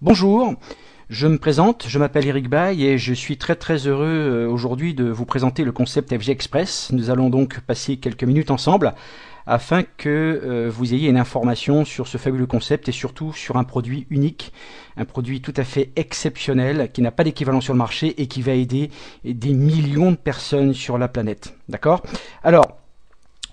Bonjour, je me présente, je m'appelle Eric Baye et je suis très heureux aujourd'hui de vous présenter le concept FG Express. Nous allons donc passer quelques minutes ensemble afin que vous ayez une information sur ce fabuleux concept et surtout sur un produit unique, un produit tout à fait exceptionnel qui n'a pas d'équivalent sur le marché et qui va aider des millions de personnes sur la planète. D'accord ? Alors,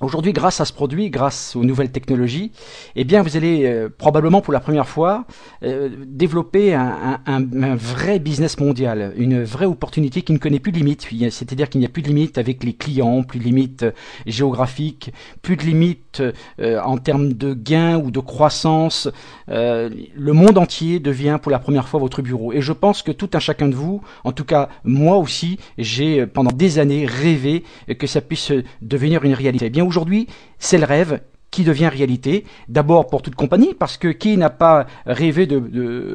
aujourd'hui, grâce à ce produit, grâce aux nouvelles technologies, eh bien, vous allez probablement pour la première fois développer un vrai business mondial, une vraie opportunité qui ne connaît plus de limites. C'est-à-dire qu'il n'y a plus de limites avec les clients, plus de limites géographiques, plus de limites en termes de gains ou de croissance. Le monde entier devient pour la première fois votre bureau. Et je pense que tout un chacun de vous, en tout cas moi aussi, j'ai pendant des années rêvé que ça puisse devenir une réalité. Eh bien, aujourd'hui, c'est le rêve qui devient réalité. D'abord pour toute compagnie, parce que qui n'a pas rêvé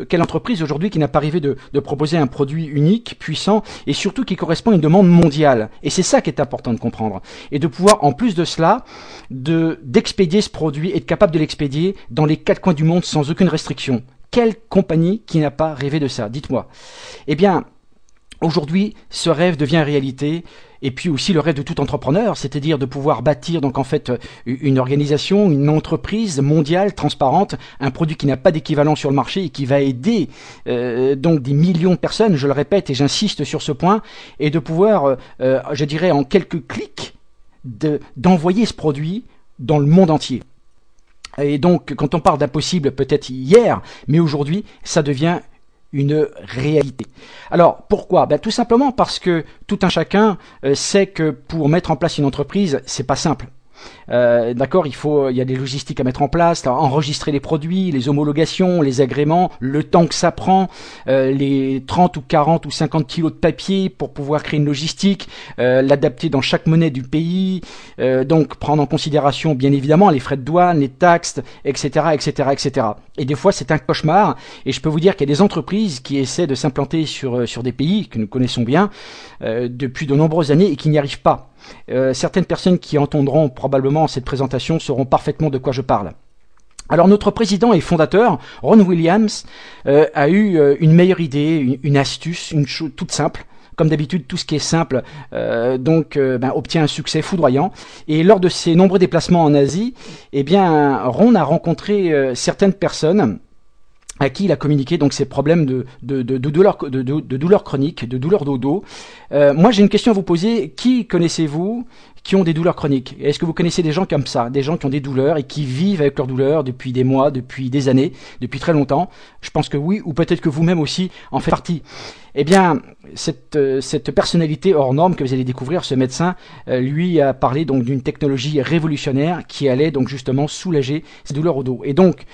quelle entreprise aujourd'hui qui n'a pas rêvé de proposer un produit unique, puissant, et surtout qui correspond à une demande mondiale. Et c'est ça qui est important de comprendre. Et de pouvoir, en plus de cela, d'expédier ce produit et être capable de l'expédier dans les quatre coins du monde sans aucune restriction. Quelle compagnie qui n'a pas rêvé de ça? Dites-moi. Eh bien, aujourd'hui, ce rêve devient réalité. Et puis aussi le rêve de tout entrepreneur, c'est-à-dire de pouvoir bâtir donc en fait une organisation, une entreprise mondiale, transparente, un produit qui n'a pas d'équivalent sur le marché et qui va aider donc des millions de personnes, je le répète et j'insiste sur ce point, et de pouvoir, je dirais en quelques clics, d'envoyer ce produit dans le monde entier. Et donc quand on parle d'impossible peut-être hier, mais aujourd'hui ça devient une réalité. Alors pourquoi? Tout simplement parce que tout un chacun sait que pour mettre en place une entreprise, c'est pas simple. D'accord, il y a des logistiques à mettre en place, enregistrer les produits, les homologations, les agréments, le temps que ça prend, les 30 ou 40 ou 50 kilos de papier pour pouvoir créer une logistique, l'adapter dans chaque monnaie du pays, donc prendre en considération bien évidemment les frais de douane, les taxes, etc., etc., etc. Et des fois c'est un cauchemar, et je peux vous dire qu'il y a des entreprises qui essaient de s'implanter sur des pays que nous connaissons bien depuis de nombreuses années et qui n'y arrivent pas. Certaines personnes qui entendront probablement cette présentation sauront parfaitement de quoi je parle. Alors notre président et fondateur, Ron Williams, a eu une meilleure idée, une astuce, une chose toute simple. Comme d'habitude, tout ce qui est simple obtient un succès foudroyant. Et lors de ses nombreux déplacements en Asie, eh bien, Ron a rencontré certaines personnes à qui il a communiqué donc ses problèmes de douleurs chroniques, de douleurs de dos. Moi, j'ai une question à vous poser. Qui connaissez-vous qui ont des douleurs chroniques? Est-ce que vous connaissez des gens comme ça, des gens qui ont des douleurs et qui vivent avec leurs douleurs depuis des mois, depuis des années, depuis très longtemps? Je pense que oui, ou peut-être que vous-même aussi en faites partie. Eh bien, cette personnalité hors norme que vous allez découvrir, ce médecin, lui a parlé donc d'une technologie révolutionnaire qui allait donc justement soulager ces douleurs au dos. Et donc,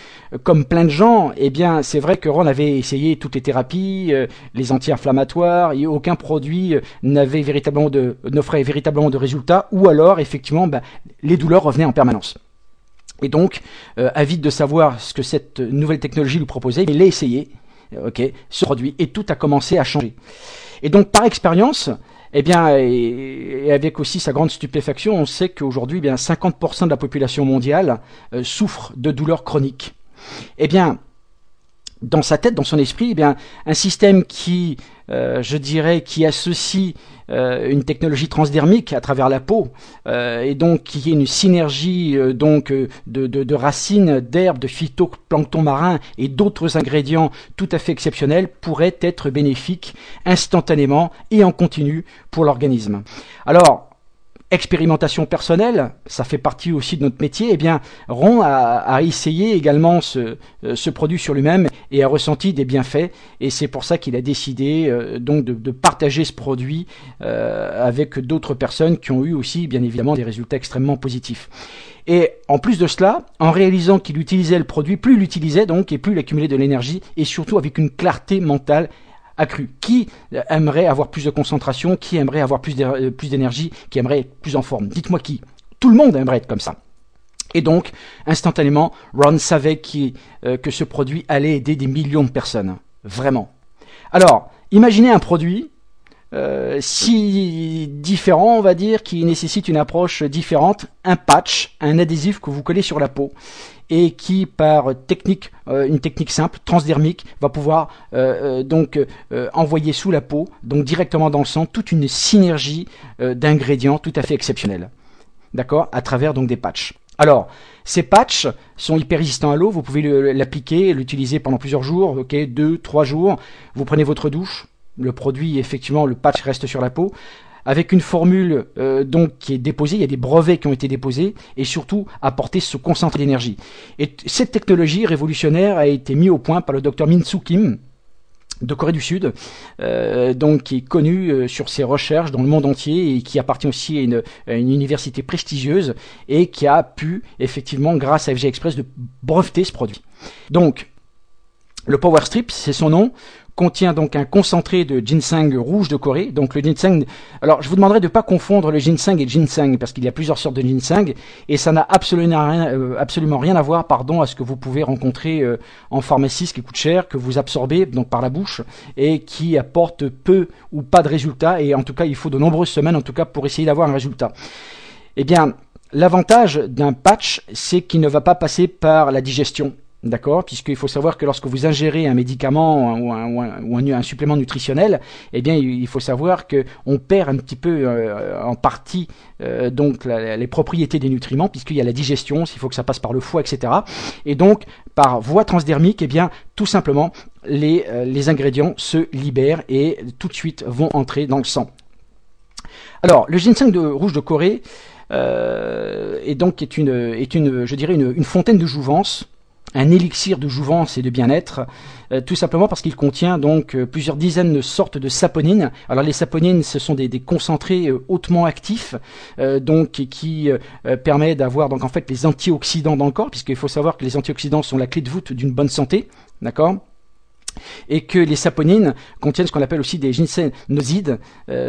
comme plein de gens, eh bien, c'est vrai que Ron avait essayé toutes les thérapies, les anti-inflammatoires, et aucun produit n'offrait véritablement de résultats, ou alors effectivement, les douleurs revenaient en permanence. Et donc, avide de savoir ce que cette nouvelle technologie lui proposait, il l'a essayé. Ce produit, et tout a commencé à changer. Et donc par expérience, eh bien, et avec aussi sa grande stupéfaction, on sait qu'aujourd'hui, 50% de la population mondiale souffre de douleurs chroniques. Eh bien, dans sa tête, dans son esprit, un système qui, qui associe une technologie transdermique à travers la peau, et donc qui est une synergie de racines, d'herbes, de phytoplancton marin et d'autres ingrédients tout à fait exceptionnels pourrait être bénéfique instantanément et en continu pour l'organisme. Alors, expérimentation personnelle, ça fait partie aussi de notre métier. Eh bien, Ron a essayé également ce produit sur lui-même et a ressenti des bienfaits. Et c'est pour ça qu'il a décidé de partager ce produit avec d'autres personnes qui ont eu aussi, bien évidemment, des résultats extrêmement positifs. Et en plus de cela, en réalisant qu'il utilisait le produit, plus il l'utilisait donc et plus il accumulait de l'énergie et surtout avec une clarté mentale accrue. Qui aimerait avoir plus de concentration? Qui aimerait avoir plus d'énergie? Qui aimerait être plus en forme? Dites-moi qui. Tout le monde aimerait être comme ça. Et donc, instantanément, Ron savait que ce produit allait aider des millions de personnes. Vraiment. Alors, imaginez un produit si différents, on va dire, qui nécessitent une approche différente. Un patch, un adhésif que vous collez sur la peau et qui, par technique, une technique simple, transdermique, va pouvoir envoyer sous la peau, donc directement dans le sang, toute une synergie d'ingrédients tout à fait exceptionnels. D'accord, à travers donc des patchs. Alors, ces patchs sont hyper résistants à l'eau, vous pouvez l'appliquer, l'utiliser pendant plusieurs jours, 2, 3 jours, vous prenez votre douche, le produit, effectivement, le patch reste sur la peau, avec une formule donc qui est déposée, il y a des brevets qui ont été déposés, et surtout apporter ce concentré d'énergie. Et cette technologie révolutionnaire a été mise au point par le docteur Min-Soo Kim, de Corée du Sud, donc qui est connu sur ses recherches dans le monde entier et qui appartient aussi à une université prestigieuse et qui a pu effectivement, grâce à FG Express, de breveter ce produit. Donc, le Power Strip, c'est son nom, contient donc un concentré de ginseng rouge de Corée. Donc le ginseng, alors je vous demanderai de ne pas confondre le ginseng et ginseng parce qu'il y a plusieurs sortes de ginseng et ça n'a absolument rien à voir, à ce que vous pouvez rencontrer en pharmacie, ce qui coûte cher, que vous absorbez donc par la bouche et qui apporte peu ou pas de résultats, et en tout cas il faut de nombreuses semaines en tout cas pour essayer d'avoir un résultat. Eh bien, l'avantage d'un patch, c'est qu'il ne va pas passer par la digestion. D'accord, puisqu'il faut savoir que lorsque vous ingérez un médicament ou un supplément nutritionnel, eh bien il faut savoir que on perd un petit peu en partie donc les propriétés des nutriments, puisqu'il y a la digestion, il faut que ça passe par le foie, etc. Et donc par voie transdermique, eh bien tout simplement les ingrédients se libèrent et tout de suite vont entrer dans le sang. Alors le ginseng rouge de Corée est une fontaine de jouvence, un élixir de jouvence et de bien-être, tout simplement parce qu'il contient donc plusieurs dizaines de sortes de saponines. Alors les saponines, ce sont des concentrés hautement actifs, donc qui permettent d'avoir donc en fait les antioxydants dans le corps, puisqu'il faut savoir que les antioxydants sont la clé de voûte d'une bonne santé, d'accord ? Et que les saponines contiennent ce qu'on appelle aussi des ginsénosides,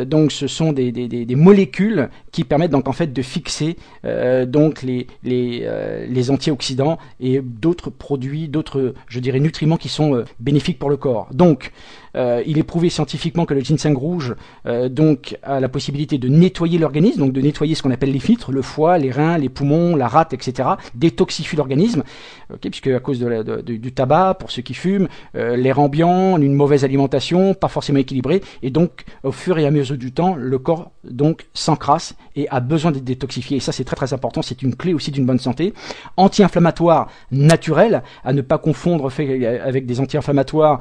donc ce sont des molécules qui permettent donc en fait de fixer donc les antioxydants et d'autres produits, d'autres nutriments qui sont bénéfiques pour le corps. Donc il est prouvé scientifiquement que le ginseng rouge donc a la possibilité de nettoyer l'organisme, donc de nettoyer ce qu'on appelle les filtres, le foie, les reins, les poumons, la rate, etc. Détoxifie l'organisme, puisque à cause du tabac, pour ceux qui fument, l'air ambiant, une mauvaise alimentation, pas forcément équilibrée, et donc au fur et à mesure du temps, le corps donc s'encrasse et a besoin d'être détoxifié. Et ça c'est très très important, c'est une clé aussi d'une bonne santé. Anti-inflammatoire naturel, à ne pas confondre avec des anti-inflammatoires,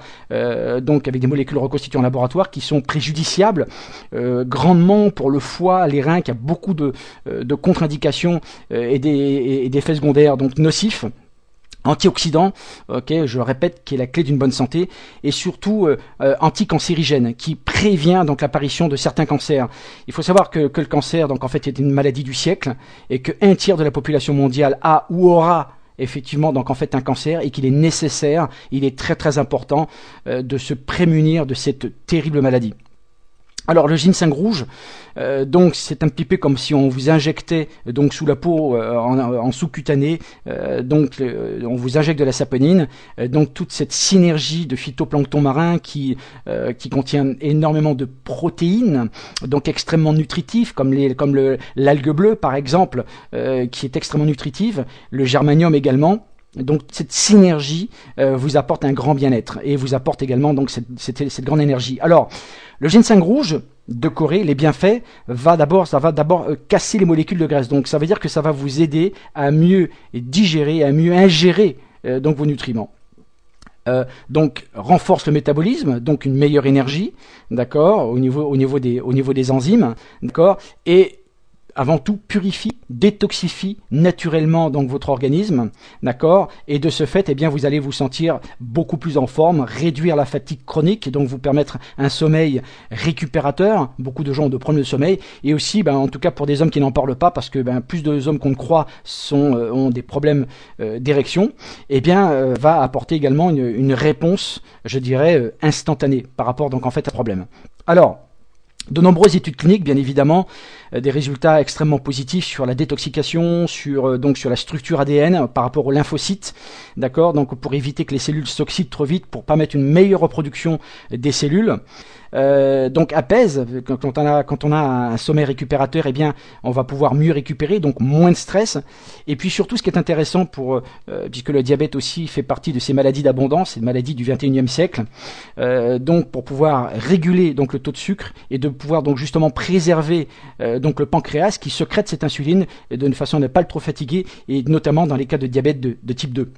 donc avec des molécules reconstituées en laboratoire qui sont préjudiciables grandement pour le foie, les reins, qui a beaucoup de contre-indications et d'effets secondaires donc nocifs. Antioxydant, je répète, qui est la clé d'une bonne santé, et surtout anticancérigène, qui prévient donc l'apparition de certains cancers. Il faut savoir que le cancer, donc en fait, est une maladie du siècle, et qu'un tiers de la population mondiale a ou aura effectivement donc en fait un cancer, et qu'il est nécessaire, il est très très important de se prémunir de cette terrible maladie. Alors le ginseng rouge, donc c'est un petit peu comme si on vous injectait donc sous la peau en sous-cutané, on vous injecte de la saponine, donc toute cette synergie de phytoplancton marin qui contient énormément de protéines, donc extrêmement nutritifs, comme l'algue bleue par exemple, qui est extrêmement nutritive, le germanium également. Donc cette synergie vous apporte un grand bien-être et vous apporte également donc cette grande énergie. Alors le ginseng rouge de Corée, les bienfaits, ça va d'abord casser les molécules de graisse. Donc ça veut dire que ça va vous aider à mieux digérer, à mieux ingérer donc vos nutriments. Donc renforce le métabolisme, donc une meilleure énergie, d'accord, au niveau des enzymes, d'accord, et avant tout, purifie, détoxifie naturellement donc votre organisme, d'accord, et de ce fait, eh bien, vous allez vous sentir beaucoup plus en forme, réduire la fatigue chronique, et donc vous permettre un sommeil récupérateur. Beaucoup de gens ont de problèmes de sommeil, et aussi, en tout cas pour des hommes qui n'en parlent pas, parce que plus de hommes qu'on ne croit ont des problèmes d'érection, eh bien, va apporter également une réponse, je dirais, instantanée par rapport donc en fait à ce problème. Alors, de nombreuses études cliniques, bien évidemment, des résultats extrêmement positifs sur la détoxication, sur la structure ADN par rapport aux lymphocytes, d'accord, donc pour éviter que les cellules s'oxydent trop vite, pour permettre une meilleure reproduction des cellules. donc apaise. Quand on a un sommeil récupérateur, eh bien, on va pouvoir mieux récupérer, donc moins de stress. Et puis surtout, ce qui est intéressant puisque le diabète aussi fait partie de ces maladies d'abondance, ces maladies du 21e siècle, donc pour pouvoir réguler donc le taux de sucre et de pouvoir donc justement préserver donc le pancréas qui sécrète cette insuline de façon à ne pas le trop fatiguer, et notamment dans les cas de diabète de type 2.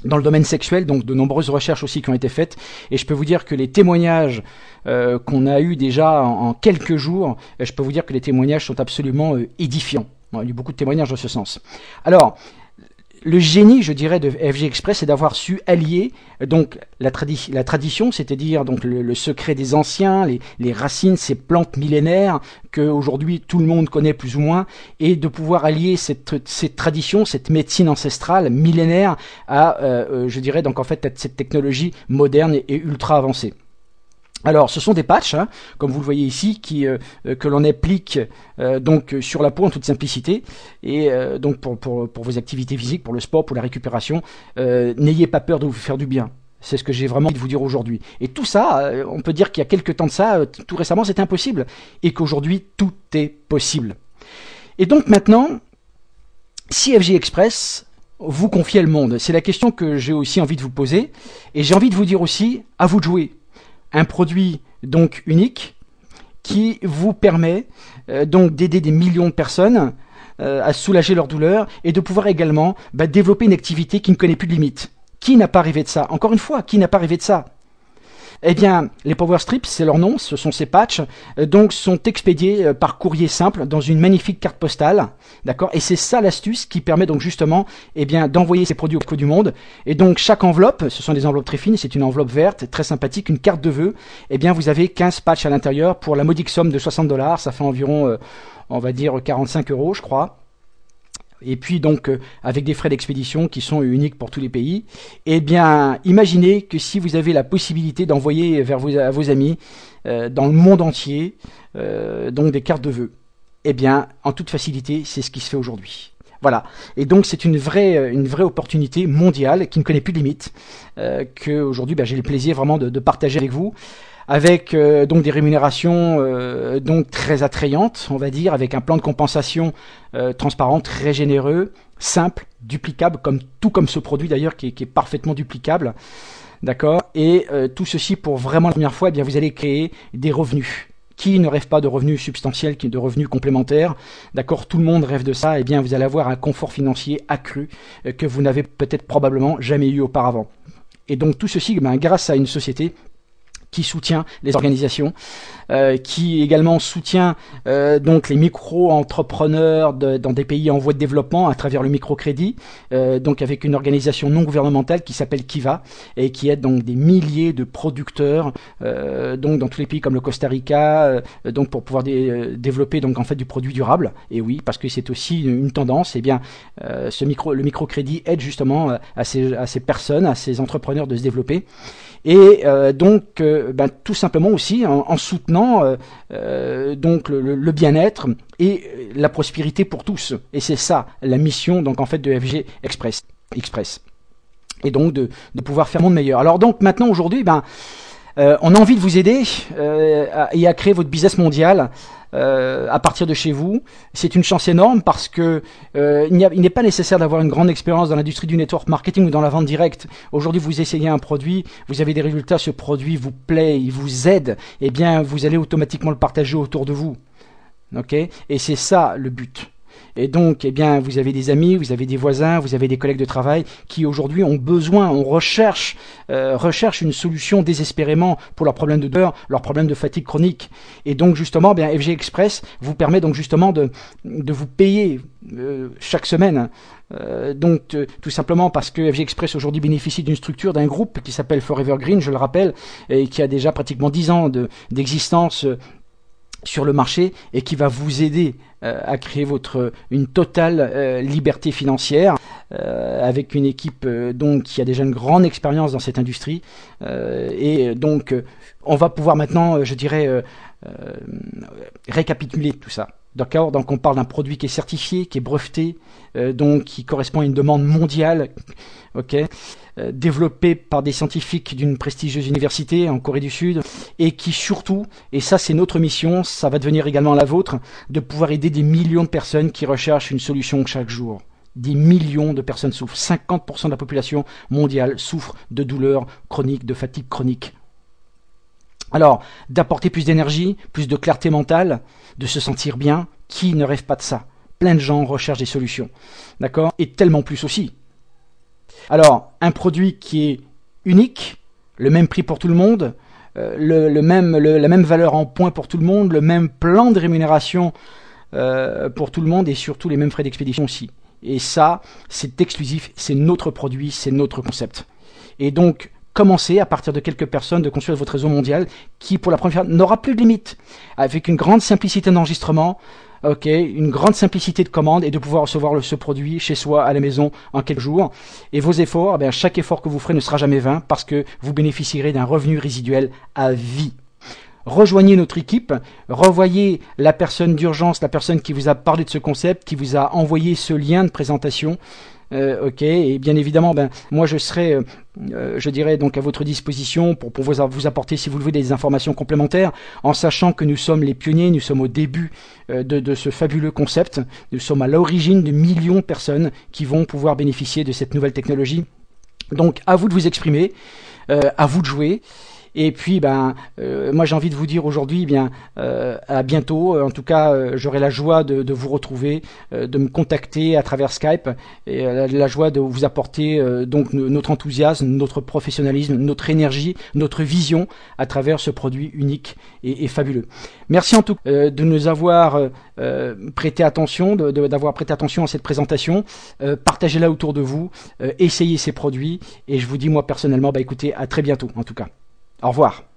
Dans le domaine sexuel, donc de nombreuses recherches aussi qui ont été faites, et je peux vous dire que les témoignages qu'on a eu déjà en quelques jours, je peux vous dire que les témoignages sont absolument édifiants. Il y a eu beaucoup de témoignages dans ce sens. Alors, le génie, je dirais, de FG Express, c'est d'avoir su allier donc la tradition, c'est-à-dire donc le secret des anciens, les racines, ces plantes millénaires que aujourd'hui tout le monde connaît plus ou moins, et de pouvoir allier cette tradition, cette médecine ancestrale millénaire à, je dirais donc en fait cette technologie moderne et ultra avancée. Alors, ce sont des patchs, hein, comme vous le voyez ici, que l'on applique donc sur la peau en toute simplicité, et donc pour vos activités physiques, pour le sport, pour la récupération, n'ayez pas peur de vous faire du bien. C'est ce que j'ai vraiment envie de vous dire aujourd'hui. Et tout ça, on peut dire qu'il y a quelques temps de ça, tout récemment, c'était impossible, et qu'aujourd'hui, tout est possible. Et donc maintenant, si FG Express vous confiait le monde, c'est la question que j'ai aussi envie de vous poser, et j'ai envie de vous dire aussi, à vous de jouer. Un produit donc unique qui vous permet donc d'aider des millions de personnes à soulager leur douleur et de pouvoir également développer une activité qui ne connaît plus de limites. Qui n'a pas rêvé de ça? Encore une fois, qui n'a pas rêvé de ça? Eh bien, les Power Strips, c'est leur nom, ce sont ces patchs, donc sont expédiés par courrier simple dans une magnifique carte postale, d'accord? Et c'est ça l'astuce qui permet donc justement, eh bien, d'envoyer ces produits au bout du monde. Et donc chaque enveloppe, ce sont des enveloppes très fines, c'est une enveloppe verte, très sympathique, une carte de vœux. Eh bien, vous avez 15 patchs à l'intérieur pour la modique somme de $60, ça fait environ, on va dire 45 €, je crois. Et puis donc avec des frais d'expédition qui sont uniques pour tous les pays. Eh bien, imaginez que si vous avez la possibilité d'envoyer à vos amis dans le monde entier donc des cartes de vœux, eh bien, en toute facilité, c'est ce qui se fait aujourd'hui. Voilà. Et donc c'est une vraie opportunité mondiale qui ne connaît plus de limites, que aujourd'hui j'ai le plaisir vraiment de partager avec vous. Avec donc des rémunérations donc très attrayantes, on va dire, avec un plan de compensation transparent, très généreux, simple, duplicable, tout comme ce produit d'ailleurs qui est parfaitement duplicable, d'accord. Et tout ceci pour vraiment la première fois, eh bien vous allez créer des revenus. Qui ne rêve pas de revenus substantiels, de revenus complémentaires, d'accord, tout le monde rêve de ça. Eh bien vous allez avoir un confort financier accru que vous n'avez peut-être probablement jamais eu auparavant. Et donc tout ceci, grâce à une société qui soutient les organisations, qui également soutient donc les micro-entrepreneurs dans des pays en voie de développement à travers le microcrédit, donc avec une organisation non gouvernementale qui s'appelle Kiva et qui aide donc des milliers de producteurs donc dans tous les pays comme le Costa Rica, donc pour pouvoir développer donc en fait du produit durable. Et oui, parce que c'est aussi une tendance. Et bien le microcrédit aide justement à ces personnes, à ces entrepreneurs de se développer. Et donc tout simplement aussi en soutenant donc le bien-être et la prospérité pour tous. Et c'est ça la mission donc en fait de FG Express. Et donc de pouvoir faire un monde meilleur. Alors donc maintenant aujourd'hui, on a envie de vous aider et à créer votre business mondial. À partir de chez vous, c'est une chance énorme parce que il n'est pas nécessaire d'avoir une grande expérience dans l'industrie du network marketing ou dans la vente directe. Aujourd'hui, vous essayez un produit, vous avez des résultats, ce produit vous plaît, il vous aide, eh bien, vous allez automatiquement le partager autour de vous. Ok? Et c'est ça le but. Et donc, eh bien, vous avez des amis, vous avez des voisins, vous avez des collègues de travail qui aujourd'hui ont besoin, recherchent une solution désespérément pour leurs problèmes de douleur, leurs problèmes de fatigue chronique. Et donc, justement, FG Express vous permet donc justement de vous payer chaque semaine. Donc tout simplement parce que FG Express aujourd'hui bénéficie d'une structure, d'un groupe qui s'appelle Forever Green, je le rappelle, et qui a déjà pratiquement 10 ans d'existence sur le marché et qui va vous aider à créer une totale liberté financière avec une équipe donc qui a déjà une grande expérience dans cette industrie et donc on va pouvoir maintenant je dirais récapituler tout ça. D'accord, donc on parle d'un produit qui est certifié, qui est breveté, donc qui correspond à une demande mondiale, ok, développé par des scientifiques d'une prestigieuse université en Corée du Sud, et qui surtout, et ça c'est notre mission, ça va devenir également la vôtre, de pouvoir aider des millions de personnes qui recherchent une solution chaque jour. Des millions de personnes souffrent. 50% de la population mondiale souffre de douleurs chroniques, de fatigue chronique. Alors, d'apporter plus d'énergie, plus de clarté mentale, de se sentir bien, qui ne rêve pas de ça? Plein de gens recherchent des solutions, d'accord? Et tellement plus aussi. Alors, un produit qui est unique, le même prix pour tout le monde, la même valeur en points pour tout le monde, le même plan de rémunération pour tout le monde et surtout les mêmes frais d'expédition aussi. Et ça, c'est exclusif, c'est notre produit, c'est notre concept. Et donc, commencez à partir de quelques personnes de construire votre réseau mondial qui, pour la première fois, n'aura plus de limite, avec une grande simplicité d'enregistrement, ok, une grande simplicité de commande et de pouvoir recevoir ce produit chez soi à la maison en quelques jours. Et vos efforts, eh bien, chaque effort que vous ferez ne sera jamais vain parce que vous bénéficierez d'un revenu résiduel à vie. Rejoignez notre équipe, revoyez la personne d'urgence, la personne qui vous a parlé de ce concept, qui vous a envoyé ce lien de présentation. Ok, et bien évidemment, moi je serai, je dirais donc à votre disposition pour vous apporter, si vous le voulez, des informations complémentaires, en sachant que nous sommes les pionniers, nous sommes au début de ce fabuleux concept, nous sommes à l'origine de millions de personnes qui vont pouvoir bénéficier de cette nouvelle technologie. Donc à vous de vous exprimer, à vous de jouer. Et puis, moi j'ai envie de vous dire aujourd'hui, à bientôt. En tout cas, j'aurai la joie de vous retrouver, de me contacter à travers Skype, et la joie de vous apporter donc notre enthousiasme, notre professionnalisme, notre énergie, notre vision à travers ce produit unique et fabuleux. Merci en tout cas de nous avoir prêté attention, d'avoir prêté attention à cette présentation. Partagez-la autour de vous, essayez ces produits, et je vous dis moi personnellement, écoutez, à très bientôt en tout cas. Au revoir.